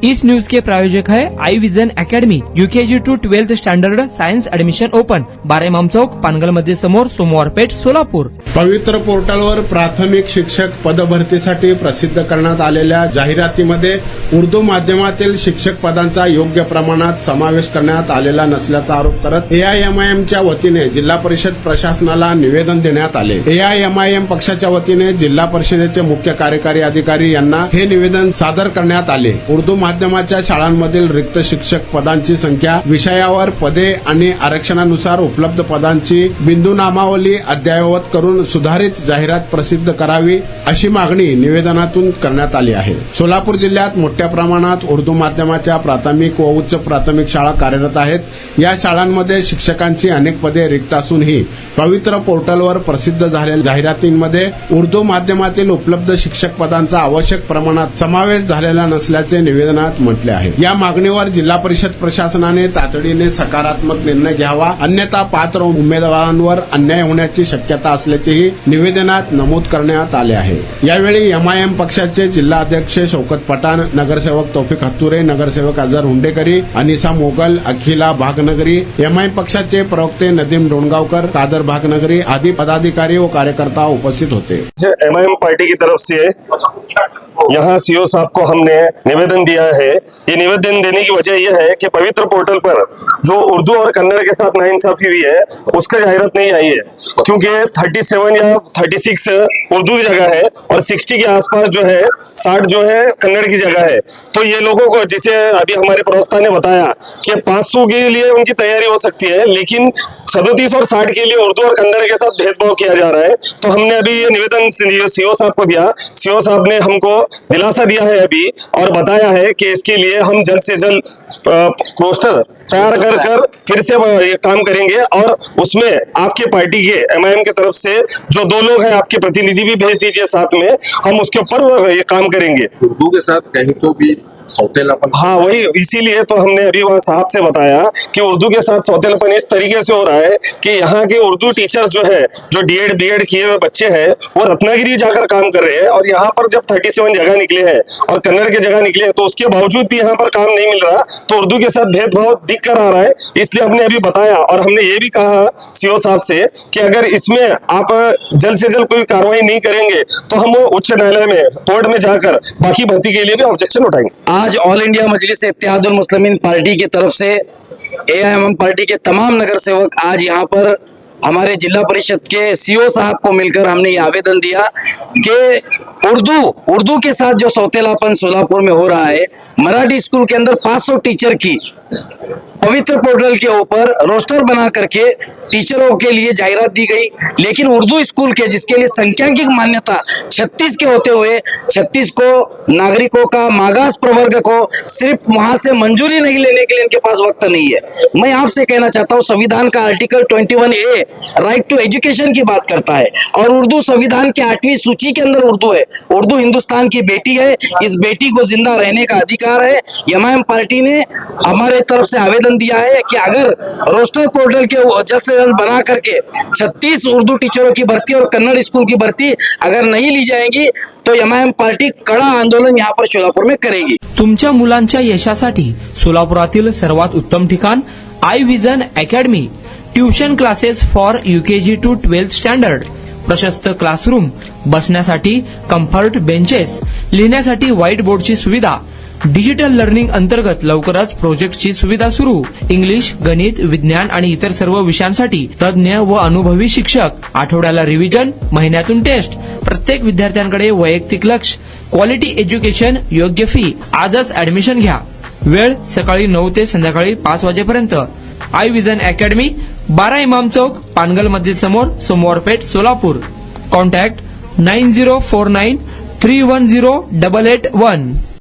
इस news के प्रायोजक है I vision academy, UKG to 12th standard science admission open, 12 Imam Chowk, Pangal मध्ये समोर, सोमवार पेठ, सोलापूर। पवित्र पोर्टलवर प्राथमिक शिक्षक पदभरतीसाठी प्रसिद्ध करण्यात आलेल्या जाहिरातीमध्ये उर्दू माध्यमातील शिक्षक पदांचा योग्य प्रमाणात समावेश करण्यात आलेला नसल्याचा आरोप करत एआयएमआयएमच्या वतीने जिल्हा परिषद प्रशासनाला निवेदन देण्यात आले। एआयएमआयएम पक्षाच्या वतीने जिल्हा परिषदेचे मुख्य कार्यकारी अधिकारी यांना हे निवेदन सादर करण्यात आले। उर्दू माध्यमाच्या शाळांमधील रिक्त शिक्षक पदांची संख्या, विषयावर पदे आणि आरक्षणानुसार उपलब्ध पदांची बिंदू नामावली अद्ययावत करून सुधारित जाहिरात प्रसिद्ध करावी अशी मागणी निवेदनातून करण्यात आली आहे। सोलापूर जिल्ह्यात मोठ्या प्रमाणात उर्दू माध्यमाच्या प्राथमिक व उच्च प्राथमिक शाळा कार्यरत आहेत। या शाळांमध्ये शिक्षकांची अनेक पदे रिक्त असूनही पवित्र पोर्टलवर प्रसिद्ध झालेल्या जाहिरातींमध्ये उर्दू माध्यमातील उपलब्ध शिक्षक पदांचा आवश्यक प्रमाणात समावेश झालेला नसल्याचे निवेदनात म्हटले आहे। या मागणीवर जिल्हा परिषद प्रशासनाने तातडीने सकारात्मक निर्णय घ्यावा, अन्यथा पात्र उमेदवारांवर अन्याय होण्याची शक्यता असल्याचेही निवेदनात नमूद करण्यात आले आहे। यावेळी एमआयएम पक्षाचे जिल्हा अध्यक्ष शौकत पठाण, नगरसेवक तौफिक हत्तुरे, नगरसेवक अजहर हुंडेकरी, अनिसा मोगल, अखिला भागनगरी, एमआयएम पक्षाचे प्रवक्ते नदीम डोणगावकर, कादर भागनगरी आदि पदाधिकारी व कार्यकर्ता उपस्थित होते। एमआईएम पार्टी की तरफ से यहाँ सीओ साहब को हमने निवेदन दिया है। ये निवेदन देने की वजह यह है कि पवित्र पोर्टल पर जो उर्दू और कन्नड़ के साथ नाइंसाफी हुई है उसका जाहिरात नहीं आई है, क्योंकि 37 या 36 उर्दू की जगह है और 60 के आसपास जो है 60 जो है कन्नड़ की जगह है। तो ये लोगों को, जिसे अभी हमारे प्रवक्ता ने बताया कि 500 के लिए उनकी तैयारी हो सकती है, लेकिन 37 और 60 के लिए उर्दू और कन्नड़ के साथ भेदभाव किया जा रहा है। तो हमने अभी ये निवेदन सीओ साहब को दिया। सीओ साहब ने हमको दिलासा दिया है अभी और बताया है कि इसके लिए हम जल्द से जल्द पोस्टर तैयार कर फिर से ये काम करेंगे और उसमें आपकी पार्टी के एमआईएम की तरफ से जो 2 लोग हैं आपके प्रतिनिधि भी भेज दीजिए साथ में, हम उसके ऊपर ये काम करेंगे। उर्दू के साथ कहीं तो भी सौतेलापन, हाँ वही, इसीलिए तो हमने अभी वहाँ साहब से बताया कि उर्दू के साथ सौतेलापन इस तरीके से हो रहा है कि यहाँ के उर्दू टीचर्स जो है, जो डीएड बीएड किए हुए बच्चे हैं, वो रत्नागिरी जाकर काम कर रहे हैं और यहाँ पर जब 37 जगह निकले हैं और कन्नड़ की जगह निकले हैं तो उसके बावजूद भी यहाँ पर काम नहीं मिल रहा। तो उर्दू के साथ भेदभाव दिख कर आ रहा है, इसलिए हमने अभी बताया और हमने ये भी कहा सीओ साहब से कि अगर इसमें आप जल्द से जल्द कोई कार्रवाई नहीं करेंगे तो हम उच्च न्यायालय में, कोर्ट में जाकर बाकी भर्ती के लिए भी ऑब्जेक्शन उठाएंगे। आज all India Majlis Ittehadul Muslimeen party की तरफ से एआईएमआईएम पार्टी के तमाम नगर सेवक आज यहाँ पर हमारे जिला परिषद के सीओ साहब को मिलकर हमने ये आवेदन दिया कि उर्दू के साथ जो सौतेलापन सोलापुर में हो रहा है, मराठी स्कूल के अंदर 500 टीचर की पवित्र पोर्टल के ऊपर रोस्टर बना करके टीचरों के लिए जाहिरात दी गई, लेकिन उर्दू स्कूल के जिसके लिए सांख्यिकीय मान्यता 36 के होते हुए 36 को नागरिकों का मागास प्रवर्ग को सिर्फ वहां से मंजूरी नहीं लेने के लिए इनके पास वक्त नहीं है। मैं आपसे कहना चाहता हूं, संविधान का article 21A right to education की बात करता है और उर्दू संविधान के 8वीं सूची के अंदर उर्दू है। उर्दू हिंदुस्तान की बेटी है, इस बेटी को जिंदा रहने का अधिकार है। एमआईएम पार्टी ने हमारे तरफ से आवेदन दिया है कि अगर रोस्टर पोर्टल के जल्द से जल्द बना करके 36 उर्दू टीचरों की भर्ती और कन्नड़ स्कूल की भर्ती अगर नहीं ली जाएगी तो एमआईएम पार्टी कड़ा आंदोलन यहाँ पर सोलापुर में करेगी। तुमच्या मुलांच्या यशासाठी सोलापुरातील सर्वात उत्तम ठिकाण I vision academy, tuition classes for UKG to 12th standard, प्रशस्त क्लासरूम, बसण्यासाठी कम्फर्ट बेंचेस, लिहिण्यासाठी व्हाईट बोर्डची सुविधा, डिजिटल लर्निंग अंतर्गत लवकरच प्रोजेक्टची सुविधा सुरू, इंग्लिश, गणित, विज्ञान आणि इतर सर्व विषयांसाठी तज्ञ व अनुभवी शिक्षक, आठवड्याला रिव्हिजन, महिन्यातून टेस्ट, प्रत्येक विद्यार्थ्यांकडे वैयक्तिक लक्ष, क्वालिटी एज्युकेशन, योग्य फी। आजच ऍडमिशन घ्या। वेळ सकाळी 9 ते संध्याकाळी 5 वाजेपर्यंत। आई विजन अकॅडमी, 12 इमाम चौक, पानगल मस्जिद समोर, सोमवार पेठ, सोलापूर। कॉन्टॅक्ट 9049310881।